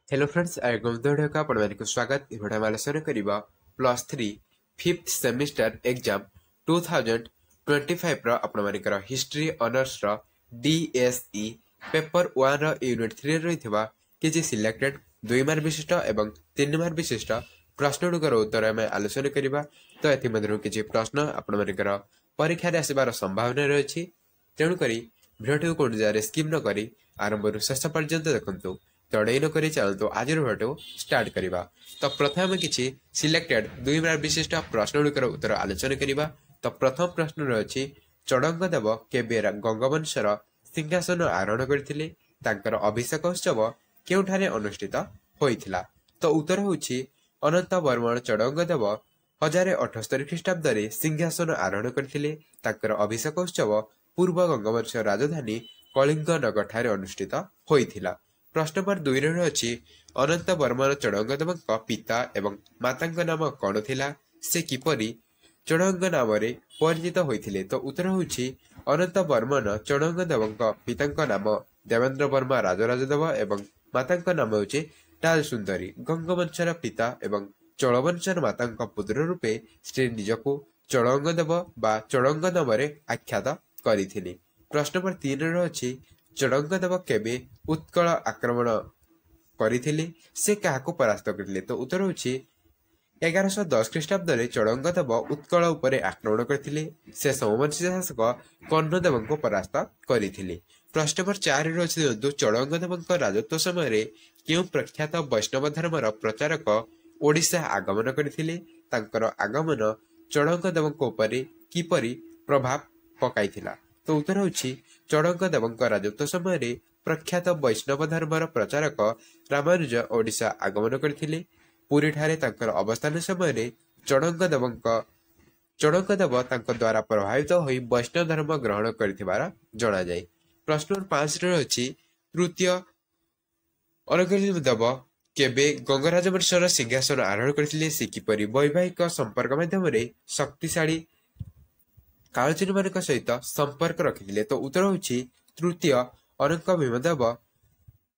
Hello friends का आपको स्वागत इभटा आलोचना करिबा +3 5th सेमिस्टर एग्जाम 2025 रो आपण मानिकर हिस्ट्री ऑनर्स रो डीएसई पेपर 1 रो यूनिट 3 रहितबा किछि सिलेक्टेड 2 मार्क विशिष्ट एवं 3 मार्क विशिष्ट प्रश्न गुड़िकर उत्तर आम आलोचना करिबा। तो एथि मध्यरु किछि प्रश्न आपण मानिकर परीक्षा रे आसीबार संभावना रहिछि, तेणु करी भिडियो को कोन जारे स्किप न करी आरंभ रु शेष पर्यंत देखंतु। तड़े न करी चलतो आज भिडियो स्टार्ट करिबा। तो प्रथम किछि सिलेक्टेड 2 मार्क विशिष्ट प्रश्न गुड़िकर उत्तर आलोचना करिबा। तो प्रथम प्रश्न रहिछि चड़ंगदेव केबे गंगवंशर सिंहासन आरोहण करथिले, तांकर अभिषेक उत्सव केउठारे अनुष्ठित होइथिला। तो उत्तर होछि अनंत वर्मन चड़ंगदेव 1078 ख्रीष्टाब्द रे सिंहासन आरोहण करथिले। तांकर अभिषेक उत्सव पूर्व गंगवंश राजधानी कलिंग नगर ठारे अनुष्ठित होइथिला। प्रश्न नंबर 2 रे अछि अनंत वर्मन चड़ंगदेव पिता एवं माता नाम कौन थिला, से किपरि चड़ंग नाम रे परिचित होइथिले। तो उत्तर होछि अनंत वर्मन चड़ंगदेव पिता नाम देवेंद्र वर्मा राजराजदेव एवं माता नाम होछि टाल सुंदरी। गंगवंशर पिता एवं चलवंशर माता पुत्र रूपे श्री निजको चड़ंगदेव बा चड़ंग नाम रे आख्यात करिथिले। प्रश्न नंबर 3 रे अछि चड़ंगदेव केबे उत्कल आक्रमण करिथिले, से काहाको परास्त करथिले। तो उत्तर होछि 1110 ख्रीष्टाब्द रे चड़ंगदेव उत्कल उपरे आक्रमण करथिले। से सोमवंशी शासक कर्णदेव को परास्त करिथिले। प्रश्न नंबर 4 रे अछि चड़ंगदेव राजत्व समय रे केउ प्रख्यात वैष्णव धर्मर प्रचारक ओडिशा आगमन करथिले, तांकर आगमन चड़ंगदेव उपरे किपरि प्रभाव पकाइथिला। तो उत्तर होछि चड़ंगदेव राजत्व समय रे प्रख्यात वैष्णव धर्मर प्रचारक रामानुज ओडिशा आगमन करथिले। पुरी ठारे तांकर अवस्थान समय रे चड़ंगदेव द्वारा प्रभावित होई वैष्णव धर्म ग्रहण करथिबार जणा जाय। प्रश्न 5 रे अछि तृतीय अर्गदेव केबे गंगराज वंशर सिंहासन आरोहण करथिले, से किपरि वैवाहिक संपर्क माध्यम रे शक्तिशाली कालचिनी मान सहित संपर्क रखिथिले। तो उत्तर होछि तृतीय अनंक भीमदेव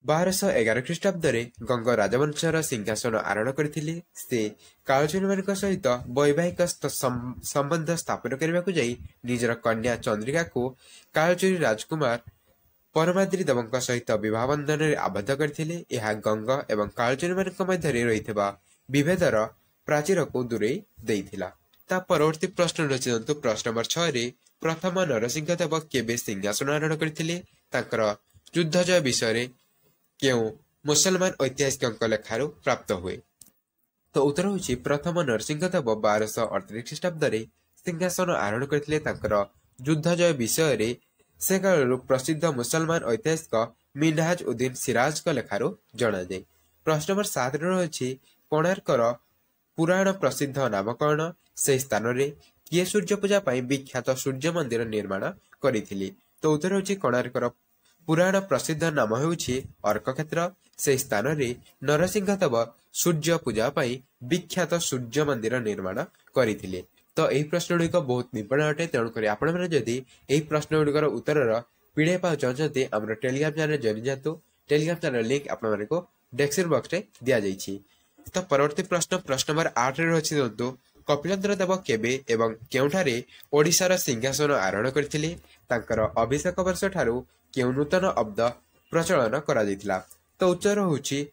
1211 ख्रीष्टाब्द रे गंग राजवंशर सिंहासन आरोहण करथिले। से कालचिनी मान सहित वैवाहिक संबंध स्थापन करबाकू जाई निजर कन्या चंद्रिका को कालचिनी राजकुमार परमाद्री देव सहित विवाह बंधन रे आबद्ध करथिले। यह गंग एवं कालचिनी मान मध्य रहितबा विभेदर प्राचीर को दूरेई देइथिला। ता परवर्ती प्रश्न रचितु प्रश्न नंबर 6 रे प्रथम नरसिंहदेव केबे सिंहासन आरोहण करथिले, तांकर युद्ध जय विषय केउ मुसलमान ऐतिहासिक लेखारु प्राप्त हुए। तो उत्तर होछि प्रथम नरसिंहदेव 1238 ख्रीष्टाब्द रे सिंहासन आरोहण करथिले। तांकर युद्ध जय विषय से कालरु प्रसिद्ध मुसलमान ऐतिहासिक मिनहाज उद्दीन सिराज लेखारु जणा जाय। प्रश्न नंबर 7 रे अछि कोणार्कर पुराण प्रसिद्ध नाम कौन, से स्थान रे किए सूर्य पूजा पाई विख्यात सूर्य मंदिर निर्माण करिथिले। तो उत्तर होछि कोणार्कर पुराण प्रसिद्ध नाम हेउछि अर्कक्षेत्र। से स्थान रे नरसिंहदेव सूर्य पूजा पाई विख्यात सूर्य मंदिर निर्माण करिथिले। तो एही प्रश्न गुड़िक बहुत निपुण अटे, तेणु करी आपण माने जदि एही प्रश्न गुड़िकर उत्तर पीडीएफ पाउ चाहते हमर टेलीग्राम चैनल जॉइन जातु। टेलीग्राम चैनल लिंक आपण माने को डिस्क्रिप्शन बॉक्स रे दिया जाइछि। तो परवर्ती प्रश्न नंबर 8 रे अछि दंतु कपिलेन्द्र देव केबे एवं केउठारे ओडिशार सिंहासन आरोहण करथिले, तांकर अभिषेक वर्ष ठारू केउ नूतन अब्द प्रचलन करा जायतिला। तो उत्तर होछि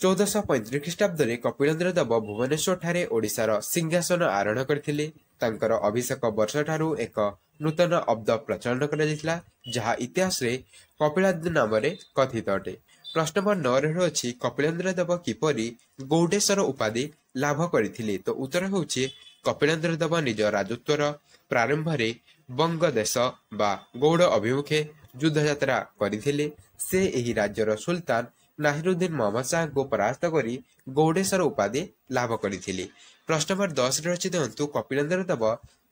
1435 ख्रीष्टाब्द रे कपिलेन्द्र देव भुवनेश्वर ठारे ओडिशार सिंहासन आरोहण करथिले। तांकर अभिषेक वर्ष ठारू एक नूतन अब्द प्रचलन करा जायतिला, जहा इतिहास रे कपिलाद नाम रे कथित अटे। प्रश्न नंबर 9 रे अछि कपिलेन्द्र देव किपरि गौडेश्वर उपाधि लाभ करथिले। तो उत्तर होछि कपिलेन्द्र देव निज राजत्वर प्रारंभ रे बंग देश बा गौड़ अभिमुखे युद्ध यात्रा करथिले। से एही राज्यर सुल्तान नाहिरुद्दीन मोहम्मद शाह को परास्त करी गौडेश्वर उपाधि लाभ करथिले। प्रश्न नंबर 10 रे अछि दंतु कपिलेन्द्र देव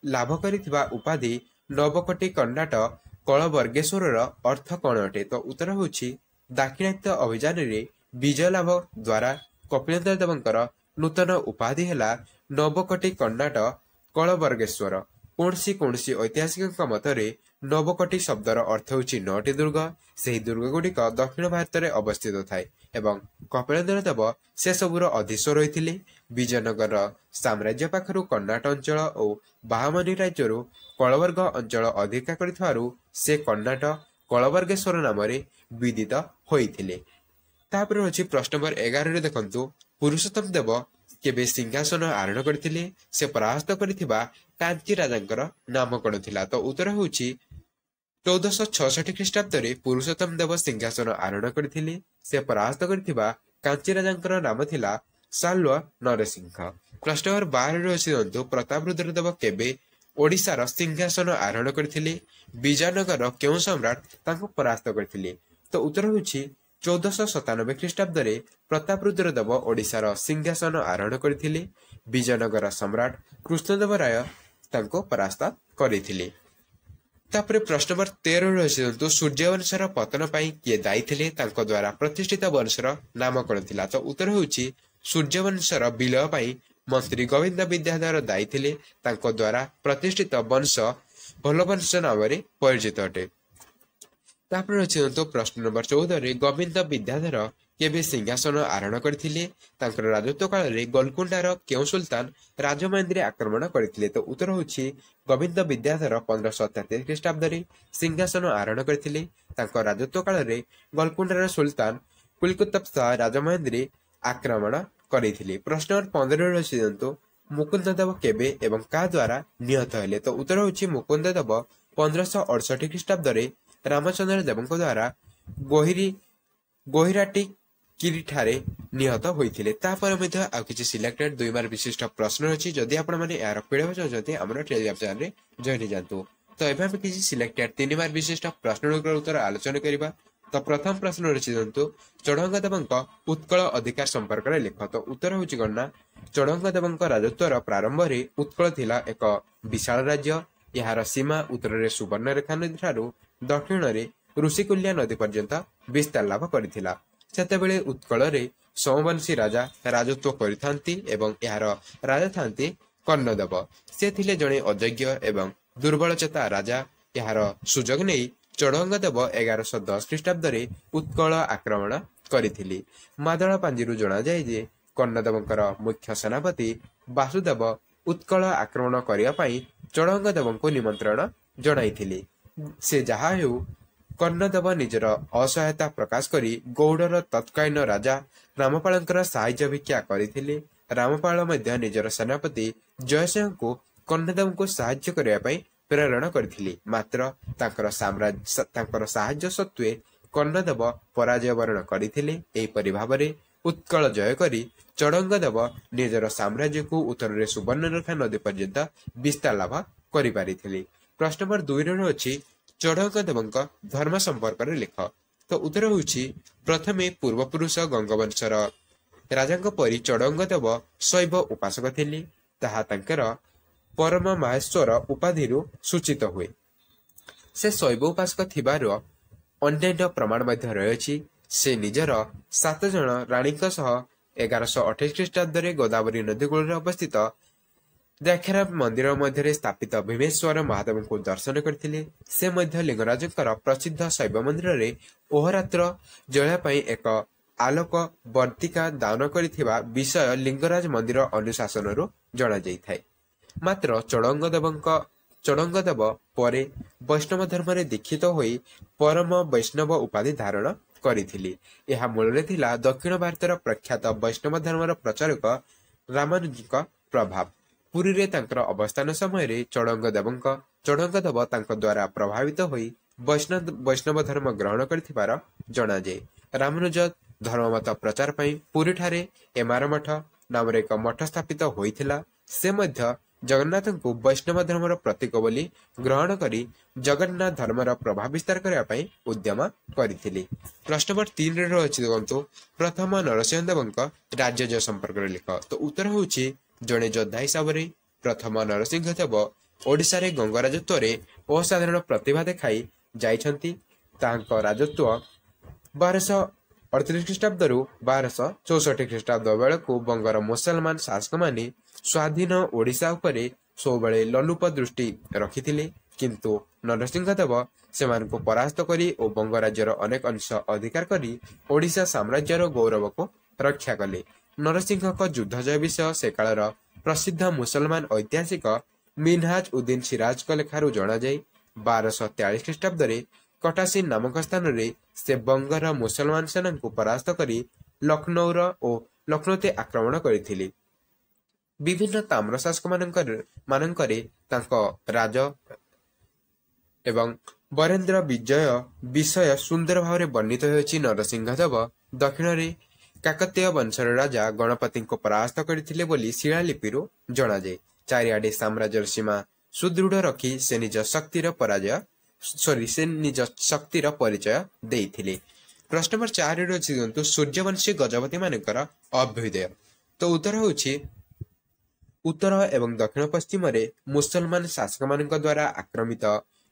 लाभ करिथिबा उपाधि नवकोटी कर्णाट कलबर्गेश्वर अर्थ कौन अटे। तो उत्तर होछि दाक्षिणात्य अभियान रे विजय लाभ द्वारा कपिलेन्द्र देवंकर नूतन उपाधि हेला नवकोटी कर्णाट कलबर्गेश्वर। कौनसी ऐतिहासिक मतरे ନବକୋଟି ଶବ୍ଦର ଅର୍ଥ ହେଉଛି 9ଟି ଦୁର୍ଗ। ସେହି ଦୁର୍ଗଗୁଡ଼ିକ ଦକ୍ଷିଣ ଭାରତରେ ଅବସ୍ଥିତ ଥାଏ ଏବଂ କପିଳେନ୍ଦ୍ର ଦେବ ସେସବୁର ଅଧୀଶ୍ୱର ହୋଇଥିଲେ। ବିଜୟନଗର ସାମ୍ରାଜ୍ୟ ପାଖରୁ କର୍ଣ୍ଣାଟ ଅଞ୍ଚଳ ଓ ବାହାମନି ରାଜ୍ୟରୁ କଳବର୍ଗ ଅଞ୍ଚଳ ଅଧିକାର କରିଥିବାରୁ ସେ କର୍ଣ୍ଣାଟ କଳବର୍ଗେଶ୍ୱର ନାମରେ ବିଦିତ ହୋଇଥିଲେ। ତାପରେ ଅଛି ପ୍ରଶ୍ନ ନମ୍ବର 11ରେ ଦେଖନ୍ତୁ, ପୁରୁଷୋତ୍ତମ ଦେବ କେବେ ସିଂହାସନ ଆରୋହଣ କରିଥିଲେ? ସେ ପରାସ୍ତ କରିଥିବା କାଞ୍ଚି ରାଜାଙ୍କର ନାମ କଣ ଥିଲା? ତ ଉତ୍ତର ହେଉଛି 1466 ଖ୍ରୀଷ୍ଟାବ୍ଦରେ ପୁରୁଷୋତ୍ତମ ଦେବ ସିଂହାସନ ଆରୋହଣ କରିଥିଲେ। ସେ ପରାସ୍ତ କରିଥିବା କାଞ୍ଚି ରାଜାଙ୍କର ନାମ ଥିଲା ସାଲ୍ୱ ନରସିଂହ। ପ୍ରଶ୍ନ ନମ୍ବର 12ରେ ଅଛି ଦେଖନ୍ତୁ, ପ୍ରତାପରୁଦ୍ର ଦେବ କେବେ ଓଡ଼ିଶାର ସିଂହାସନ ଆରୋହଣ କରିଥିଲେ? ବିଜୟନଗର କେଉଁ ସମ୍ରାଟ ତାଙ୍କୁ ପରାସ୍ତ କରିଥିଲେ? ତ ଉତ୍ତର ହେଉଛି 1497 ଖ୍ରୀଷ୍ଟାବ୍ଦରେ ପ୍ରତାପରୁଦ୍ର ଦେବ ଓଡ଼ିଶାର ସିଂହାସନ ଆରୋହଣ କରିଥିଲେ। ବିଜୟନଗର ସମ୍ରାଟ କୃଷ୍ଣଦେବରାୟ ତାଙ୍କୁ ପରାସ୍ତ କରିଥିଲେ। ତାପରେ ପ୍ରଶ୍ନ ନମ୍ବର 13ରେ ଅଛି ଦେଖନ୍ତୁ, ସୂର୍ଯ୍ୟବଂଶର ପତନ ପାଇଁ କିଏ ଦାୟୀ ଥିଲେ? ତାଙ୍କ ଦ୍ୱାରା ପ୍ରତିଷ୍ଠିତ ବଂଶର ନାମ କଣ ଥିଲା? ତ ଉତ୍ତର ହେଉଛି ସୂର୍ଯ୍ୟବଂଶର ବିଲୟ ପାଇଁ ମନ୍ତ୍ରୀ ଗୋବିନ୍ଦ ବିଦ୍ୟାଧର ଦାୟୀ ଥିଲେ। ତାଙ୍କ ଦ୍ୱାରା ପ୍ରତିଷ୍ଠିତ ବଂଶ ଭୋଲବଂଶ ନାମରେ ପରିଚିତ ଅଟେ। ତାପରେ ଅଛି ପ୍ରଶ୍ନ ନମ୍ବର 14ରେ ଗୋବିନ୍ଦ ବିଦ୍ୟାଧର କେବେ ସିଂହାସନ ଆରୋହଣ କରିଥିଲେ? ତାଙ୍କର ରାଜତ୍ୱ କାଳରେ ଗୋଲକୁଣ୍ଡାର କେଉଁ ସୁଲତାନ ରାଜମହେନ୍ଦ୍ରୀ ଆକ୍ରମଣ କରିଥିଲେ? ତ ଉତ୍ତର ହେଉଛି ଗୋବିନ୍ଦ ବିଦ୍ୟାଧର 1533 ଖ୍ରୀଷ୍ଟାବ୍ଦରେ ସିଂହାସନ ଆରୋହଣ କରିଥିଲେ। ତାଙ୍କ ରାଜତ୍ୱ କାଳରେ ଗୋଲକୁଣ୍ଡାର ସୁଲତାନ କୁଲକୁତବ ଶାହ ରାଜମହେନ୍ଦ୍ରୀ ଆକ୍ରମଣ କରିଥିଲେ। ପ୍ରଶ୍ନ ନମ୍ବର 15ରେ ଅଛି ମୁକୁନ୍ଦ ଦେବ କେବେ ଏବଂ କାହା ଦ୍ୱାରା ନିହତ ହେଲେ? ତ ଉତ୍ତର ହେଉଛି ମୁକୁନ୍ଦ ଦେବ 1568 ଖ୍ରୀଷ୍ଟାବ୍ଦରେ ରାମଚନ୍ଦ୍ର ଦେବଙ୍କ ଦ୍ୱାରା ଗୋହିରାଟି କିରିଠାରେ ନିହତ ହୋଇଥିଲେ। ତାପରେ ମଧ୍ୟ ଆଉ କିଛି ସିଲେକ୍ଟେଡ୍ 2 ମାର୍କ ବିଶିଷ୍ଟ ପ୍ରଶ୍ନ ଅଛି। ଯଦି ଆପଣମାନେ ଏହାର ପଢ଼ିବାକୁ ଚାହୁଁଛନ୍ତି ଆମର ଟେଲିଗ୍ରାମ ଚ୍ୟାନେଲରେ ଜଏନ୍ ହେଇଯାନ୍ତୁ। ତ ଏବେ ଆମେ କିଛି ସିଲେକ୍ଟେଡ୍ 3 ମାର୍କ ବିଶିଷ୍ଟ ପ୍ରଶ୍ନଗୁଡ଼ିକର ଉତ୍ତର ଆଲୋଚନା କରିବା। ତ ପ୍ରଥମ ପ୍ରଶ୍ନ ରହିଛି ଚଢଙ୍ଗ ଦେବଙ୍କ ଉତ୍କଳ ଅଧିକାର ସମ୍ପର୍କରେ ଲେଖ। ତ ଉତ୍ତର ହେଉଛି କଣ ନା, ଚଢଙ୍ଗ ଦେବଙ୍କ ରାଜତ୍ୱର ପ୍ରାରମ୍ଭରେ ଉତ୍କଳ ଥିଲା ଏକ ବିଶାଳ ରାଜ୍ୟ। ଏହାର ସୀମା ଉତ୍ତରରେ ସୁବର୍ଣ୍ଣରେଖା ନଦୀ ଠାରୁ ଦକ୍ଷିଣରେ ଋଷିକୁଲ୍ୟା ନଦୀ ପର୍ଯ୍ୟନ୍ତ ବିସ୍ତାର ଲାଭ କରିଥିଲା। ସେତେବେଳେ ଉତ୍କଳରେ ସୋମବଂଶୀ ରାଜା ରାଜତ୍ୱ କରିଥାନ୍ତି ଏବଂ ଏହାର ରାଜା ଥାନ୍ତି କର୍ଣ୍ଣଦେବ। ସେ ଥିଲେ ଜଣେ ଅଯୋଗ୍ୟ ଏବଂ ଦୁର୍ବଳଚେତା ରାଜା। ଏହାର ସୁଯୋଗ ନେଇ ଚଢଙ୍ଗ ଦେବ 1110 ଖ୍ରୀଷ୍ଟାବ୍ଦରେ ଉତ୍କଳ ଆକ୍ରମଣ କରିଥିଲେ। ମାଦଳ ପାଞ୍ଜିରୁ ଜଣାଯାଏ ଯେ କର୍ଣ୍ଣଦେବଙ୍କର ମୁଖ୍ୟ ସେନାପତି ବାସୁଦେବ ଉତ୍କଳ ଆକ୍ରମଣ କରିବା ପାଇଁ ଚଢଙ୍ଗ ଦେବଙ୍କୁ ନିମନ୍ତ୍ରଣ ଜଣାଇଥିଲେ। ସେ ଯାହା ହେଉ କର୍ଣ୍ଣଦେବ ନିଜର ଅସହାୟତା ପ୍ରକାଶ କରି ଗୌଡ଼ର ତତ୍କାଳୀନ ରାଜା ରାମପାଳଙ୍କର ସାହାଯ୍ୟ ଭିକ୍ଷା କରିଥିଲେ। ରାମପାଳ ମଧ୍ୟ ନିଜର ସେନାପତି ଜୟସିଂହଙ୍କୁ କର୍ଣ୍ଣଦେବଙ୍କୁ ସାହାଯ୍ୟ କରିବା ପାଇଁ ପ୍ରେରଣ କରିଥିଲେ। ମାତ୍ର ତାଙ୍କର ସାହାଯ୍ୟ ସତ୍ତ୍ୱେ କର୍ଣ୍ଣଦେବ ପରାଜୟ ବରଣ କରିଥିଲେ। ଏହିପରି ଭାବରେ ଉତ୍କଳ ଜୟ କରି ଚଢଙ୍ଗ ଦେବ ନିଜର ସାମ୍ରାଜ୍ୟକୁ ଉତ୍ତରରେ ସୁବର୍ଣ୍ଣରେଖା ନଦୀ ପର୍ଯ୍ୟନ୍ତ ବିସ୍ତାର ଲାଭ କରିପାରିଥିଲେ। ପ୍ରଶ୍ନ ନମ୍ବର 2ରେ ଅଛି ଚଢଙ୍ଗ ଦେବଙ୍କ ଧର୍ମ ସମ୍ପର୍କରେ ଲେଖ। ତ ଉତ୍ତର ହେଉଛି ପ୍ରଥମେ ପୂର୍ବପୁରୁଷ ଗଙ୍ଗବଂଶର ରାଜାଙ୍କ ପରି ଚଢଙ୍ଗ ଦେବ ଶୈବ ଉପାସକ ଥିଲେ। ତାହା ତାଙ୍କର ପରମ ମାହେଶ୍ୱର ଉପାଧିରୁ ସୂଚିତ ହୁଏ। ସେ ଶୈବ ଉପାସକ ଥିବାର ଅନ୍ୟାନ୍ୟ ପ୍ରମାଣ ମଧ୍ୟ ରହିଅଛି। ସେ ନିଜର 7 ଜଣ ରାଣୀଙ୍କ ସହ 1128 ଖ୍ରୀଷ୍ଟାବ୍ଦରେ ଗୋଦାବରୀ ନଦୀ କୂଳରେ ଅବସ୍ଥିତ ଦ୍ରାକ୍ଷାରାମ ମନ୍ଦିର ମଧ୍ୟରେ ସ୍ଥାପିତ ଭୀମେଶ୍ୱର ମହାଦେବଙ୍କୁ ଦର୍ଶନ କରିଥିଲେ। ସେ ମଧ୍ୟ ଲିଙ୍ଗରାଜଙ୍କର ପ୍ରସିଦ୍ଧ ଶୈବ ମନ୍ଦିରରେ ଅହୋରାତ୍ର ଜଳିବା ପାଇଁ ଏକ ଆଲୋକ ବର୍ତ୍ତିକା ଦାନ କରିଥିବା ବିଷୟ ଲିଙ୍ଗରାଜ ମନ୍ଦିର ଅନୁଶାସନରୁ ଜଣାଯାଇଥାଏ। ମାତ୍ର ଚଢଙ୍ଗ ଦେବ ପରେ ବୈଷ୍ଣବ ଧର୍ମରେ ଦୀକ୍ଷିତ ହୋଇ ପରମ ବୈଷ୍ଣବ ଉପାଧି ଧାରଣ କରିଥିଲେ। ଏହା ମୂଳରେ ଥିଲା ଦକ୍ଷିଣ ଭାରତର ପ୍ରଖ୍ୟାତ ବୈଷ୍ଣବ ଧର୍ମର ପ୍ରଚାରକ ରାମାନୁଜଙ୍କ ପ୍ରଭାବ। ପୁରୀରେ ତାଙ୍କର ଅବସ୍ଥାନ ସମୟରେ ଚଢଙ୍ଗ ଦେବ ତାଙ୍କ ଦ୍ୱାରା ପ୍ରଭାବିତ ହୋଇ ବୈଷ୍ଣବ ଧର୍ମ ଗ୍ରହଣ କରିଥିବାର ଜଣାଯାଏ। ରାମାନୁଜ ଧର୍ମମତ ପ୍ରଚାର ପାଇଁ ପୁରୀଠାରେ ଏମାର ମଠ ନାମରେ ଏକ ମଠ ସ୍ଥାପିତ ହୋଇଥିଲା। ସେ ମଧ୍ୟ ଜଗନ୍ନାଥଙ୍କୁ ବୈଷ୍ଣବ ଧର୍ମର ପ୍ରତୀକ ବୋଲି ଗ୍ରହଣ କରି ଜଗନ୍ନାଥ ଧର୍ମର ପ୍ରଭାବ ବିସ୍ତାର କରିବା ପାଇଁ ଉଦ୍ୟମ କରିଥିଲେ। ପ୍ରଶ୍ନ ନମ୍ବର 3ରେ ଅଛି ଦେଖନ୍ତୁ, ପ୍ରଥମ ନରସିଂହ ଦେବଙ୍କ ରାଜ୍ୟଜୟ ସମ୍ପର୍କରେ ଲେଖ। ତ ଉତ୍ତର ହେଉଛି ଜଣେ ଯୋଦ୍ଧା ହିସାବରେ ପ୍ରଥମ ନରସିଂହ ଦେବ ଓଡ଼ିଶାରେ ଗଙ୍ଗ ରାଜତ୍ୱରେ ଅସାଧାରଣ ପ୍ରତିଭା ଦେଖାଇ ଯାଇଛନ୍ତି। ତାଙ୍କ ରାଜତ୍ୱ 1238 ଖ୍ରୀଷ୍ଟାବ୍ଦରୁ 1264 ଖ୍ରୀଷ୍ଟାବ୍ଦ ବେଳକୁ ବଙ୍ଗର ମୁସଲମାନ ଶାସକମାନେ ସ୍ୱାଧୀନ ଓଡ଼ିଶା ଉପରେ ସବୁବେଳେ ଲୋଲୁପ ଦୃଷ୍ଟି ରଖିଥିଲେ। କିନ୍ତୁ ନରସିଂହ ଦେବ ସେମାନଙ୍କୁ ପରାସ୍ତ କରି ଓ ବଙ୍ଗ ରାଜ୍ୟର ଅନେକ ଅଂଶ ଅଧିକାର କରି ଓଡ଼ିଶା ସାମ୍ରାଜ୍ୟର ଗୌରବକୁ ରକ୍ଷା କଲେ। ନରସିଂହଙ୍କ ଯୁଦ୍ଧ ଜୟ ବିଷୟ ସେ କାଳର ପ୍ରସିଦ୍ଧ ମୁସଲମାନ ଐତିହାସିକ ମିନହାଜ ଉଦ୍ଦିନ ସିରାଜଙ୍କ ଲେଖାରୁ ଜଣାଯାଏ। 1243 ଖ୍ରୀଷ୍ଟାବ୍ଦରେ କଟାସିନ ନାମକ ସ୍ଥାନରେ ସେ ବଙ୍ଗର ମୁସଲମାନ ସେନାଙ୍କୁ ପରାସ୍ତ କରି ଲକ୍ଷ୍ନୌର ଓ ଲକ୍ଷ୍ନୌତେ ଆକ୍ରମଣ କରିଥିଲେ। ବିଭିନ୍ନ ତାମ୍ର ଶାସକମାନଙ୍କରେ ତାଙ୍କ ରାଜ ଏବଂ ବରେନ୍ଦ୍ର ବିଜୟ ବିଷୟ ସୁନ୍ଦର ଭାବରେ ବର୍ଣ୍ଣିତ ହୋଇଛି। ନରସିଂହ ଦେବ ଦକ୍ଷିଣରେ କାକତୀୟ ବଂଶର ରାଜା ଗଣପତିଙ୍କୁ ପରାସ୍ତ କରିଥିଲେ ବୋଲି ଶିଳାଲିପିରୁ ଜଣାଯାଏ। ଚାରିଆଡେ ସାମ୍ରାଜ୍ୟର ସୀମା ସୁଦୃଢ ରଖି ସେ ନିଜ ଶକ୍ତିର ପରିଚୟ ଦେଇଥିଲେ। ପ୍ରଶ୍ନ ନମ୍ବର 4 ଅଛି ଦିଅନ୍ତୁ ସୂର୍ଯ୍ୟବଂଶୀ ଗଜପତି ମାନଙ୍କର ଅଭ୍ୟୁଦୟ। ତ ଉତ୍ତର ହେଉଛି ଉତ୍ତର ଏବଂ ଦକ୍ଷିଣ ପଶ୍ଚିମରେ ମୁସଲମାନ ଶାସକମାନଙ୍କ ଦ୍ୱାରା ଆକ୍ରମିତ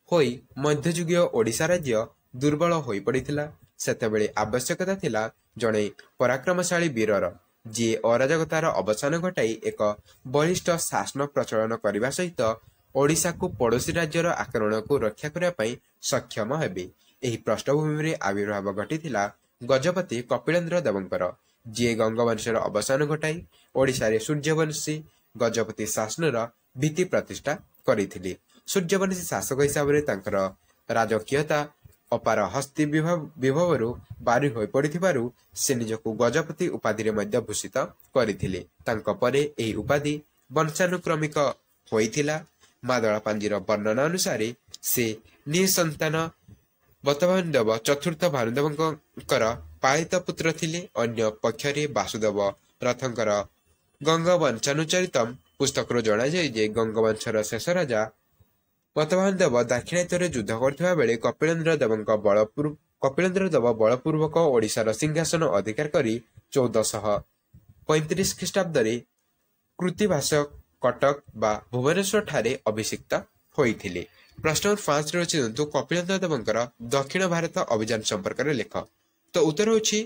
ହୋଇ ମଧ୍ୟଯୁଗୀୟ ଓଡ଼ିଶା ରାଜ୍ୟ ଦୁର୍ବଳ ହୋଇପଡ଼ିଥିଲା। ସେତେବେଳେ ଆବଶ୍ୟକତା ଥିଲା ଜଣେ ପରାକ୍ରମଶାଳୀ ବୀରର, ଯିଏ ଅରାଜକତାର ଅବସାନ ଘଟାଇ ଏକ ବଳିଷ୍ଠ ଶାସନ ପ୍ରଚଳନ କରିବା ସହିତ ଓଡ଼ିଶାକୁ ପଡ଼ୋଶୀ ରାଜ୍ୟର ଆକ୍ରମଣକୁ ରକ୍ଷା କରିବା ପାଇଁ ସକ୍ଷମ ହେବେ। ଏହି ପୃଷ୍ଠଭୂମିରେ ଆବିର୍ଭାବ ଘଟିଥିଲା ଗଜପତି କପିଳେନ୍ଦ୍ର ଦେବଙ୍କର, ଯିଏ ଗଙ୍ଗବଂଶର ଅବସାନ ଘଟାଇ ଓଡ଼ିଶାରେ ସୂର୍ଯ୍ୟବଂଶୀ ଗଜପତି ଶାସନର ଭିତ୍ତି ପ୍ରତିଷ୍ଠା କରିଥିଲେ। ସୂର୍ଯ୍ୟବଂଶୀ ଶାସକ ହିସାବରେ ତାଙ୍କର ରାଜକୀୟତା ଅପାର ହସ୍ତି ବିଭବରୁ ବାରି ହୋଇପଡ଼ିଥିବାରୁ ସେ ନିଜକୁ ଗଜପତି ଉପାଧିରେ ମଧ୍ୟ ଭୂଷିତ କରିଥିଲେ। ତାଙ୍କ ପରେ ଏହି ଉପାଧି ବଂଶାନୁକ୍ରମିକ ହୋଇଥିଲା। ମାଦଳା ପାଞ୍ଜିର ବର୍ଣ୍ଣନା ଅନୁସାରେ ସେ ନିଃସନ୍ତାନ ବତଭାନୁ ଦେବ ଚତୁର୍ଥ ଭାନୁଦେବଙ୍କର ପାଳିତ ପୁତ୍ର ଥିଲେ। ଅନ୍ୟ ପକ୍ଷରେ ବାସୁଦେବ ରଥଙ୍କର ଗଙ୍ଗବଂଶାନୁଚରିତମ୍ ପୁସ୍ତକରୁ ଜଣାଯାଏ ଯେ ଗଙ୍ଗବଂଶର ଶେଷ ରାଜା ବତଭାନୁ ଦେବ ଦାକ୍ଷିଣାତ୍ୟରେ ଯୁଦ୍ଧ କରୁଥିବା ବେଳେ କପିଳେନ୍ଦ୍ର ଦେବ ବଳପୂର୍ବକ ଓଡ଼ିଶାର ସିଂହାସନ ଅଧିକାର କରି 1435 ଖ୍ରୀଷ୍ଟାବ୍ଦରେ କୃତିବାସ କଟକ ବା ଭୁବନେଶ୍ୱର ଠାରେ ଅଭିଷିକ୍ତ ହୋଇଥିଲେ। ପ୍ରଶ୍ନ ନମ୍ବର 5 ଅଛି କପିଳେନ୍ଦ୍ର ଦେବଙ୍କର ଦକ୍ଷିଣ ଭାରତ ଅଭିଯାନ ସମ୍ପର୍କରେ ଲେଖ। ତ ଉତ୍ତର ହେଉଛି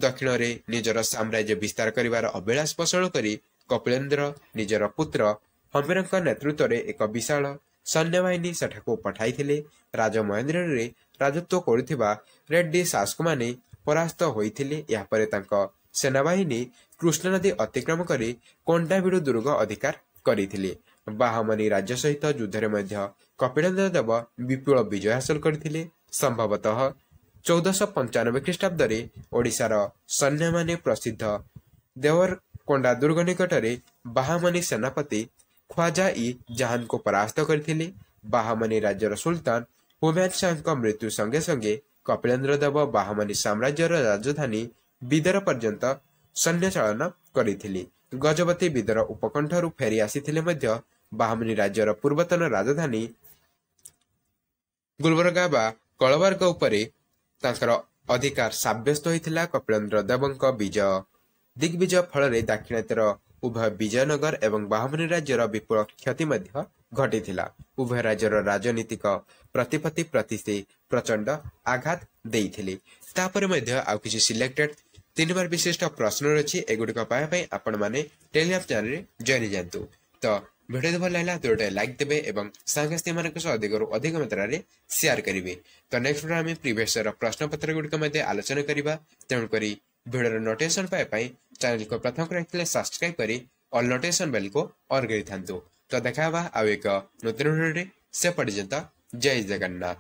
ଦକ୍ଷିଣରେ ନିଜର ସାମ୍ରାଜ୍ୟ ବିସ୍ତାର କରିବାର ଅଭିଳାଷ ପୋଷଣ କରି କପିଳେନ୍ଦ୍ର ନିଜର ପୁତ୍ର ହମ୍ବୀରଙ୍କ ନେତୃତ୍ୱରେ ଏକ ବିଶାଳ ସୈନ୍ୟବାହିନୀ ସେଠାକୁ ପଠାଇଥିଲେ। ରାଜମହେନ୍ଦ୍ରରେ ରାଜତ୍ୱ କରୁଥିବା ରେଡ୍ଡି ଶାସକମାନେ ପରାସ୍ତ ହୋଇଥିଲେ। ଏହାପରେ ତାଙ୍କ ସେନାବାହିନୀ କୃଷ୍ଣନଦୀ ଅତିକ୍ରମ କରି କୋଣ୍ଡାବିଡୁ ଦୁର୍ଗ ଅଧିକାର କରିଥିଲେ। ବାହମନି ରାଜ୍ୟ ସହିତ ଯୁଦ୍ଧରେ ମଧ୍ୟ କପିଳେନ୍ଦ୍ର ଦେବ ବିପୁଳ ବିଜୟ ହାସଲ କରିଥିଲେ। ସମ୍ଭବତଃ 1495 ଖ୍ରୀଷ୍ଟାବ୍ଦରେ ଓଡ଼ିଶାର ସୈନ୍ୟମାନେ ପ୍ରସିଦ୍ଧ ଦେୱରକୋଣ୍ଡା ଦୁର୍ଗ ନିକଟରେ ବାହାମନି ସେନାପତି ଖ୍ୱାଜା ଇ ଜାହାନଙ୍କୁ ପରାସ୍ତ କରିଥିଲେ। ବାହାମନି ରାଜ୍ୟର ସୁଲତାନ ହୁମାୟୁନ ଶାହଙ୍କ ମୃତ୍ୟୁ ସଙ୍ଗେ ସଙ୍ଗେ କପିଳେନ୍ଦ୍ର ଦେବ ବାହାମନି ସାମ୍ରାଜ୍ୟର ରାଜଧାନୀ ବିଦର ପର୍ଯ୍ୟନ୍ତ ସୈନ୍ୟ ଚାଳନା କରିଥିଲେ। ଗଜପତି ବିଦର ଉପକଣ୍ଠରୁ ଫେରି ଆସିଥିଲେ ମଧ୍ୟ ବାହାମନି ରାଜ୍ୟର ପୂର୍ବତନ ରାଜଧାନୀ ଗୁଲବର୍ଗା ବା କଳବର୍ଗ ଉପରେ ତାଙ୍କର ଅଧିକାର ସାବ୍ୟସ୍ତ ହୋଇଥିଲା। କପିଳେନ୍ଦ୍ର ଦେବଙ୍କ ଦିଗ୍ବିଜୟ ଫଳରେ ଦାକ୍ଷିଣାତ୍ୟର ଉଭୟ ବିଜୟନଗର ଏବଂ ବାହମନି ରାଜ୍ୟର ବିପୁଳ କ୍ଷତି ମଧ୍ୟ ଘଟିଥିଲା। ଉଭୟ ରାଜ୍ୟର ରାଜନୀତିକ ପ୍ରତିପତ୍ତି ପ୍ରତି ସେ ପ୍ରଚଣ୍ଡ ଆଘାତ ଦେଇଥିଲେ। ତାପରେ ମଧ୍ୟ ଆଉ କିଛି ସିଲେକ୍ଟେଡ୍ 3 ମାର୍କ ବିଶିଷ୍ଟ ପ୍ରଶ୍ନ ରହିଛି। ଏଗୁଡ଼ିକ ପାଇବା ପାଇଁ ଆପଣମାନେ ଟେଲିଗ୍ରାମ ଚ୍ୟାନେଲରେ ଜଏନ୍ ହେଇଯାନ୍ତୁ। ତ ଭିଡ଼ିଓ ଭଲ ଲାଗିଲା ଭିଡ଼ିଓଟେ ଲାଇକ୍ ଦେବେ ଏବଂ ସାଙ୍ଗସାଥୀମାନଙ୍କ ସହ ଅଧିକରୁ ଅଧିକ ମାତ୍ରାରେ ସେୟାର କରିବେ। ତ ନେକ୍ସଟ ଭିଡ଼ିଓ ଆମେ ପ୍ରିଭିୟସ୍ ଇୟର ପ୍ରଶ୍ନପତ୍ର ଗୁଡ଼ିକ ମଧ୍ୟ ଆଲୋଚନା କରିବା। ତେଣୁକରି ଭିଡ଼ିଓର ନୋଟିଫିକେସନ ପାଇବା ପାଇଁ ଚ୍ୟାନେଲକୁ ପ୍ରଥମ କରିଥିଲେ ସବସ୍କ୍ରାଇବ କରି ଅଲ୍ ନୋଟିଫିକେସନ ବେଲକୁ ଅନ୍ କରିଥାନ୍ତୁ। ତ ଦେଖା ହେବା ଆଉ ଏକ ନୂତନ ଭିଡ଼ିଓରେ। ସେ ପର୍ଯ୍ୟନ୍ତ ଜୟ ଜଗନ୍ନାଥ।